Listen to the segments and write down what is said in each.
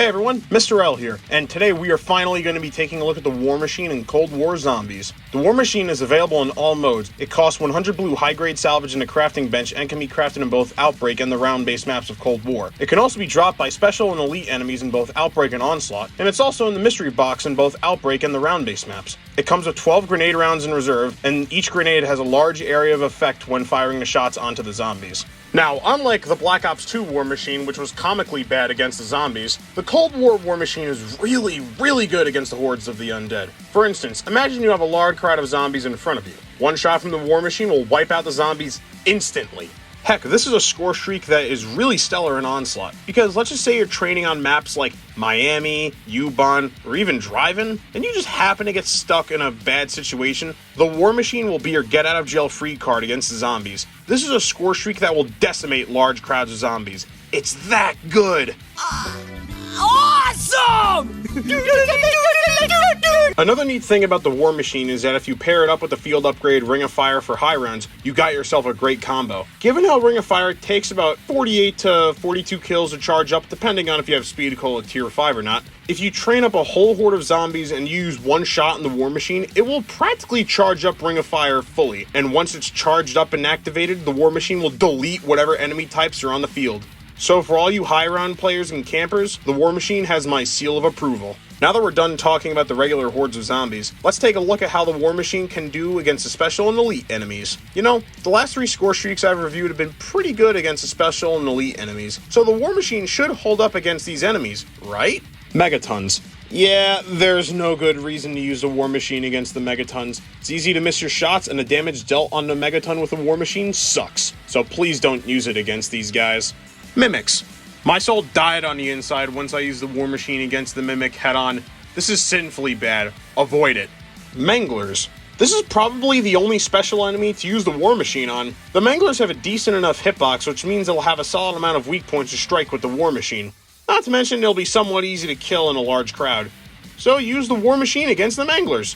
Hey everyone, Mr. L here, and today we are finally going to be taking a look at the War Machine in Cold War Zombies. The War Machine is available in all modes. It costs 100 blue high-grade salvage in a crafting bench and can be crafted in both Outbreak and the round-based maps of Cold War. It can also be dropped by special and elite enemies in both Outbreak and Onslaught, and it's also in the mystery box in both Outbreak and the round-based maps. It comes with 12 grenade rounds in reserve, and each grenade has a large area of effect when firing the shots onto the zombies. Now, unlike the Black Ops 2 War Machine, which was comically bad against the zombies, the Cold War War Machine is really good against the hordes of the undead. For instance, imagine you have a large crowd of zombies in front of you. One shot from the War Machine will wipe out the zombies instantly. Heck, this is a score streak that is really stellar in Onslaught, because let's just say you're training on maps like Miami, U-Bahn, or even Drive-In, and you just happen to get stuck in a bad situation, the War Machine will be your get-out-of-jail-free card against the zombies. This is a score streak that will decimate large crowds of zombies. It's that good! Awesome! Another neat thing about the War Machine is that if you pair it up with the field upgrade Ring of Fire for high rounds, you got yourself a great combo. Given how Ring of Fire takes about 48 to 42 kills to charge up, depending on if you have speed coal at tier 5 or not, if you train up a whole horde of zombies and use one shot in the War Machine, it will practically charge up Ring of Fire fully, and once it's charged up and activated, the War Machine will delete whatever enemy types are on the field. So for all you high round players and campers, the War Machine has my seal of approval. Now that we're done talking about the regular hordes of zombies, let's take a look at how the War Machine can do against the special and elite enemies. You know, the last 3 score streaks I've reviewed have been pretty good against the special and elite enemies, so the War Machine should hold up against these enemies, right? Megatons. Yeah, there's no good reason to use the War Machine against the Megatons. It's easy to miss your shots, and the damage dealt on the Megaton with the War Machine sucks, so please don't use it against these guys. Mimics. My soul died on the inside once I used the War Machine against the Mimic head-on. This is sinfully bad. Avoid it. Manglers. This is probably the only special enemy to use the War Machine on. The Manglers have a decent enough hitbox, which means they'll have a solid amount of weak points to strike with the War Machine. Not to mention they'll be somewhat easy to kill in a large crowd. So use the War Machine against the Manglers.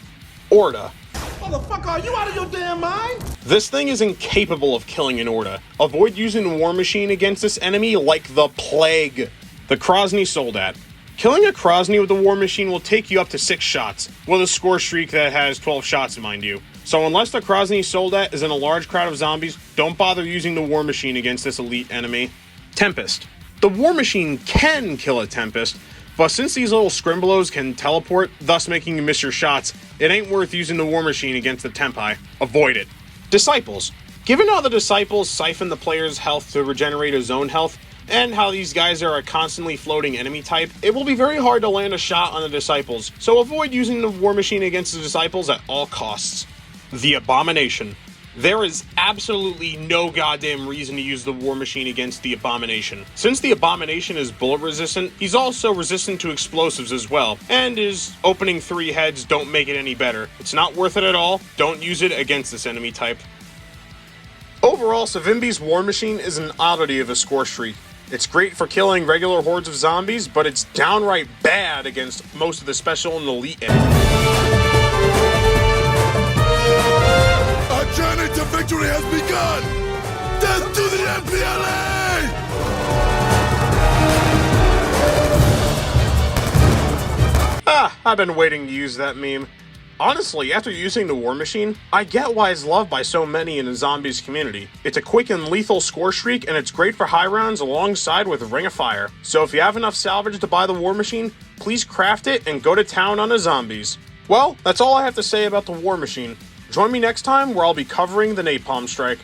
Orda. Motherfucker, are you out of your damn mind? This thing is incapable of killing an Orda. Avoid using the War Machine against this enemy like the plague. The Krosny Soldat. Killing a Krosny with the War Machine will take you up to 6 shots, with a score streak that has 12 shots, mind you. So unless the Krosny Soldat is in a large crowd of zombies, don't bother using the War Machine against this elite enemy. Tempest. The War Machine can kill a Tempest, but since these little Scrimblows can teleport, thus making you miss your shots, it ain't worth using the War Machine against the Tempi. Avoid it. Disciples. Given how the Disciples siphon the player's health to regenerate his own health, and how these guys are a constantly floating enemy type, it will be very hard to land a shot on the Disciples, so avoid using the War Machine against the Disciples at all costs. The Abomination. There is absolutely no goddamn reason to use the War Machine against the Abomination. Since the Abomination is bullet resistant, he's also resistant to explosives as well, and his opening 3 heads don't make it any better. It's not worth it at all. Don't use it against this enemy type. Overall, Savimbi's War Machine is an oddity of a score streak. It's great for killing regular hordes of zombies, but it's downright bad against most of the special and elite enemies. Our journey to victory has begun! Death to the MPLA! I've been waiting to use that meme. Honestly, after using the War Machine, I get why it's loved by so many in the zombies community. It's a quick and lethal score streak, and it's great for high rounds alongside with Ring of Fire. So if you have enough salvage to buy the War Machine, please craft it and go to town on the zombies. Well, that's all I have to say about the War Machine. Join me next time where I'll be covering the Napalm Strike.